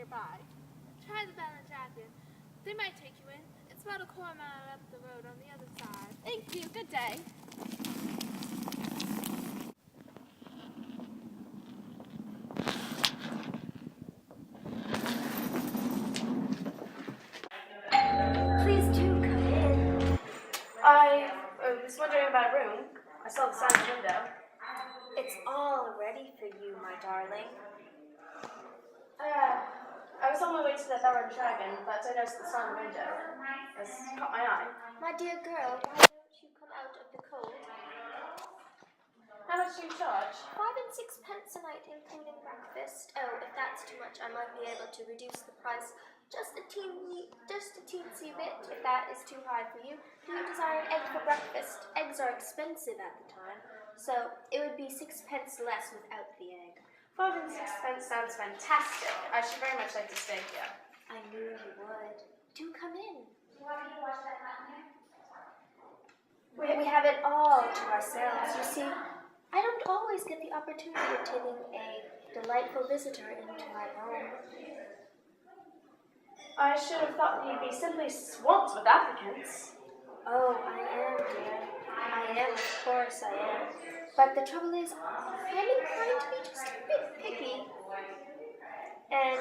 nearby. Try the Bell and Dragon. They might take you in. It's about a quarter mile up the road on the other side. Thank you. Good day. Please do come in. I was wondering about a room. I saw the sign in the window. It's all ready for you, my darling. I was on my way to the Bell and Dragon, but I noticed the sign in the window. It's caught my eye. My dear girl, why don't you come out of the cold? How much do you charge? 5 and 6 pence a night, including breakfast. Oh, if that's too much, I might be able to reduce the price just a teensy bit. If that is too high for you, do you desire an egg for breakfast? Eggs are expensive at the time, so it would be 6 pence less without the egg. 5 and 6 pence sounds fantastic. I should very much like to stay here. I knew you would. Do come in. Do you want me to watch that button? We have it all to ourselves. You see, I don't always get the opportunity of taking a delightful visitor into my home. I should have thought you'd be simply swamped with applicants. Oh, I am, dear. I am, of course I am. But the trouble is, I'm inclined to be just a bit picky. And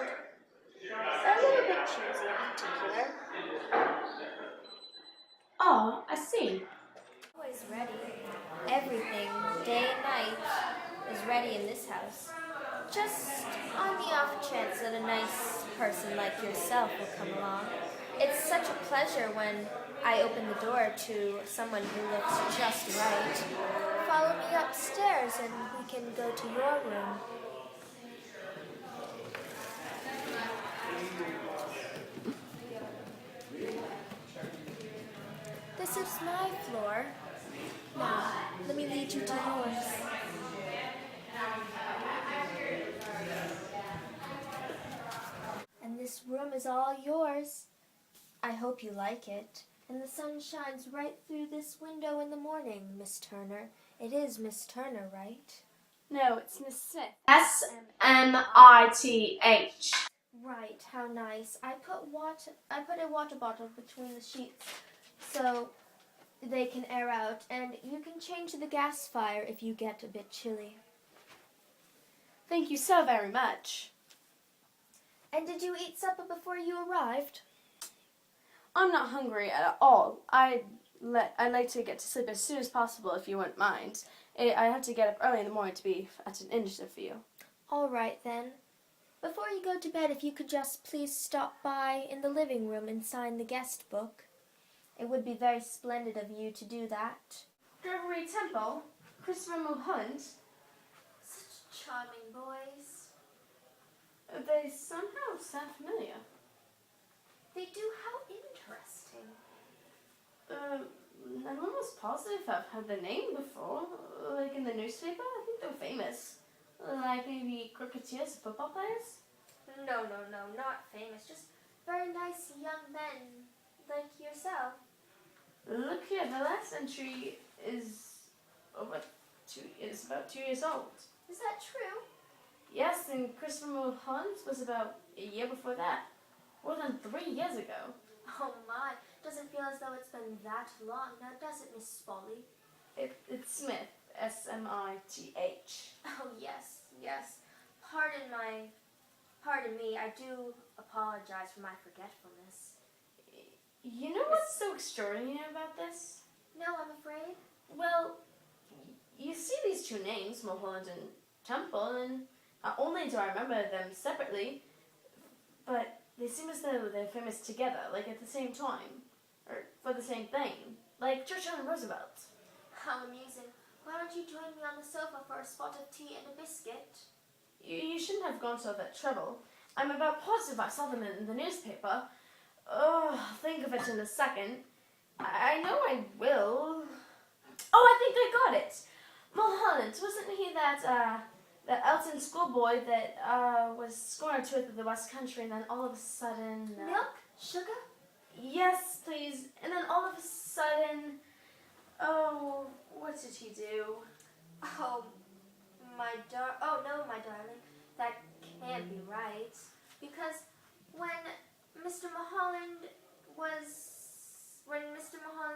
a little bit choosy in particular. Oh, I see. Always ready. Everything, day and night, is ready in this house. Just on the off chance that a nice person like yourself will come along. It's such a pleasure when I open the door to someone who looks just right. Follow me upstairs and we can go to your room. This is my floor. Now, let me lead you to yours. And this room is all yours. I hope you like it. And the sun shines right through this window in the morning, Miss Turner. It is Miss Turner, right? No, it's Miss Smith. Smith. Right, how nice. I put a water bottle between the sheets so they can air out, and you can change the gas fire if you get a bit chilly. Thank you so very much. And did you eat supper before you arrived? I'm not hungry at all. I'd like to get to sleep as soon as possible if you wouldn't mind. I have to get up early in the morning to be at an initiative for you. All right, then. Before you go to bed, if you could just please stop by in the living room and sign the guest book. It would be very splendid of you to do that. Gregory Temple, Christopher Mulholland. Such charming boys. They somehow sound familiar. They do. How interesting. I'm almost positive I've heard the name before. Like in the newspaper, I think they're famous. Like maybe cricketers, football players? No, not famous. Just very nice young men like yourself. Look here, the last entry is about 2 years old. Is that true? Yes, and Christopher Mulholland was about a year before that. More than 3 years ago. Oh my, doesn't feel as though it's been that long now, does it, Miss Spaulding? It's Smith, S-M-I-T-H. Oh yes. Pardon me, I do apologize for my forgetfulness. You know what's so extraordinary about this? No, I'm afraid. Well, you see these two names, Mulholland and Temple, and not only do I remember them separately, but they seem as though they're famous together, like at the same time, or for the same thing, like Churchill and Roosevelt. How amusing. Why don't you join me on the sofa for a spot of tea and a biscuit? You shouldn't have gone to all that trouble. I'm about positive I saw them in the newspaper. Oh, I'll think of it in a second. I know I will. Oh, I think I got it. Mulholland, wasn't he that Elton schoolboy that was scoring a tour through the West Country, and then all of a sudden... Milk? Sugar? Yes, please. And then all of a sudden... Oh, what did he do? Oh, no, my darling. That can't be right. Because When Mr. Mulholland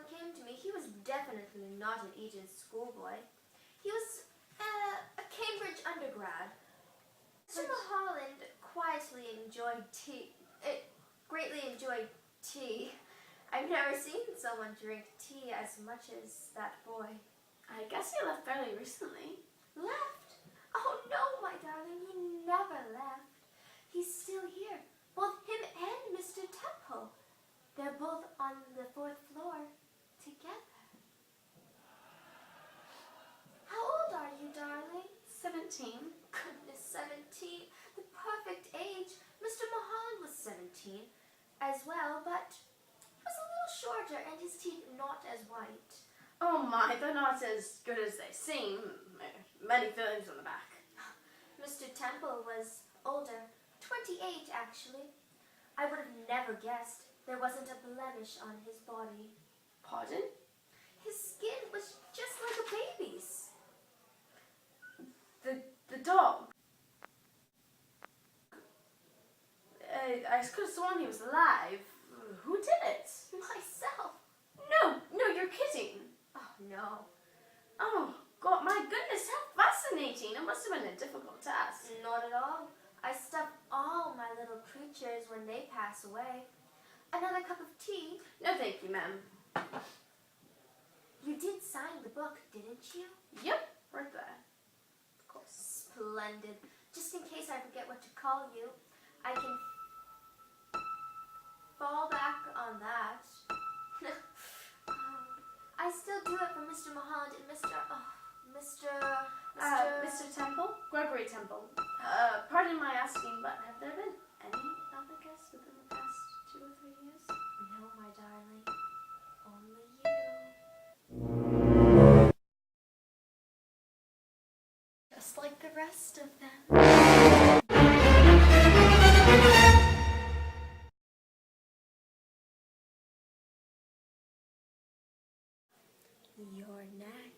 came to me, he was definitely not an Eton schoolboy. He was a Cambridge undergrad. Mr. Mulholland greatly enjoyed tea. I've never seen someone drink tea as much as that boy. I guess he left fairly recently. Left? Oh no, my darling, he never left. He's still here. Both him and Mr. Temple. They're both on the 4th floor together. How old are you, darling? 17. Goodness, 17. The perfect age. Mr. Mulholland was 17 as well, but he was a little shorter and his teeth not as white. Oh my, they're not as good as they seem. Many fillings on the back. Mr. Temple was older, 28 actually. I would have never guessed there wasn't a blemish on his body. Pardon? His skin was just like a baby's. The dog. I could have sworn he was alive. Who did it? Myself. No, you're kidding. Oh no. Oh, God, my goodness, how fascinating. It must have been a difficult task. Not at all. I stuff all my little creatures when they pass away. Another cup of tea? No, thank you, ma'am. You did sign the book, didn't you? Yep, right there. Of course. Splendid. Just in case I forget what to call you, I can fall back on that. I still do it for Mr. Mulholland and Mr. Temple? Gregory Temple. Pardon my asking, but have there been any other guests within the past 2 or 3 years? No, my darling. Only you. Just like the rest of them. You're next.